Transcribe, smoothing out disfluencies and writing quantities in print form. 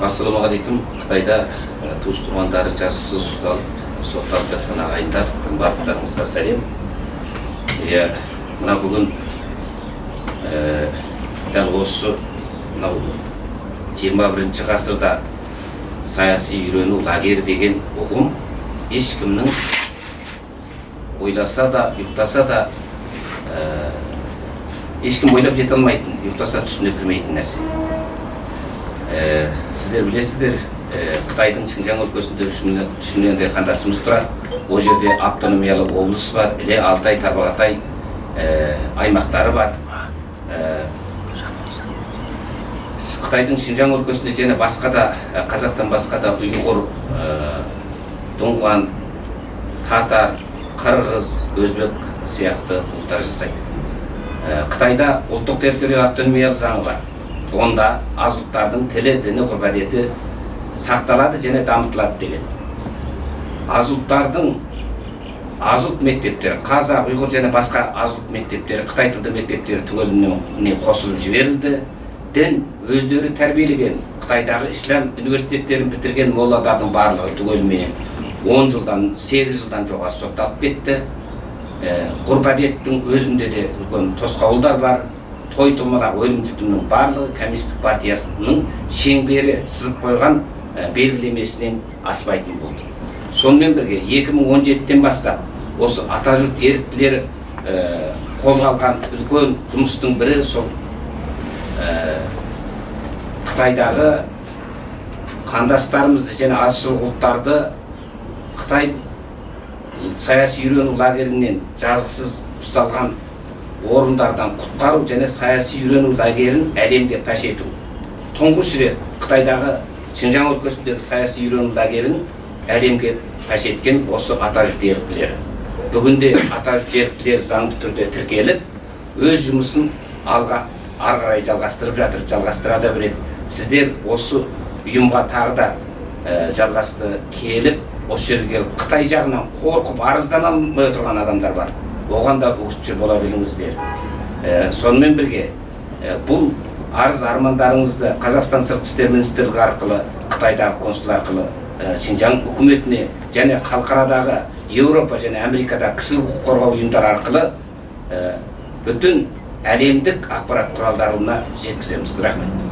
Ассалаумағалейкум. Қытайда туыс-туғандары жазықсыз ұсталып, сотталып жатқан ағайындар, барлықтарыңызға сәлем. Мына бүгін дәл осы 21 ғасырда саяси үйрену лагері деген ұғым ешкімнің ойласа да, ұйықтаса да ешкім ойлап жете алмайтын, ұйықтаса түсіне кірмейтін нәрсе. Сіздер білесіздер, Қытайдың Шинжаң өлкесінде 3 миллиондай қандасымыз тұрады. Ол жерде автономиялы облыс бар, Іле, Алтай, Тарбағатай аймақтары бар. Қытайдың Шинжаң өлкесінде және басқа да, қазақтан басқа да ұйғыр, доңған, татар, қырғыз, өзбек сияқты ұлттар жасайды. Қытайда ұлттық территориялық автономиялық заңы бар. Онда аз ұлттардың тілі, діні, ғибадаты сақталады және дамытылады деген. Аз ұлттардың аз ұлт мектептері, қазақ, ұйғыр және басқа аз ұлт мектептері, Қытай тілді мектептері түгеліне қосылып жіберілді. Дін өздері тәрбиелеген Қытайдағы ислам университеттерін бітірген молладардың барлығы түгелімен 10 жылдан 8 жылдан жоғары сотталып кетті. Ғұрбадеттің өзінде де үлкен тосқауылдар бар. Той-томалақ, өлім-жітімнің барлығы коммунистік партиясының шеңбері сызып қойған белгілемесінен аспайтын болды. Сонымен бірге 2017-тен бастап осы атажұрт еріктілері қолға алған үлкен жұмыстың бірі сол Қытайдағы қандастарымызды және азшылық ұлттарды Қытай саяси үйрену лагерінен жазықсыз ұсталған орындардан құтқару және саяси үйрену лагерін әлемге паш ету. Тұңғыш рет Қытайдағы Шинжаң өлкесіндегі саяси үйрену лагерін әлемге паш еткен осы атажұрт еріктілері. Бүгінде атажұрт еріктілер заңды түрде тіркеліп, өз жұмысын ары қарай жалғастырып жатыр, жалғастыра да береді. Сіздер осы ұйымға тағы да жалғасты келіп, осы жерге Қытай жағынан қорқып, арыздана алмай отырған адамдар бар. Оған да үгітші бола біліңіздер. Сонымен бірге бұл арыз армандарыңызды Қазақстан сыртқы істер министрлігі арқылы, Қытайдағы консул арқылы Шинжаң үкіметіне және халықарадағы Еуропа және Америкадағы кісілік құқық қорғау ұйымдар арқылы бүтін әлемдік ақпарат құралдарына жеткіземіз. Рахмет.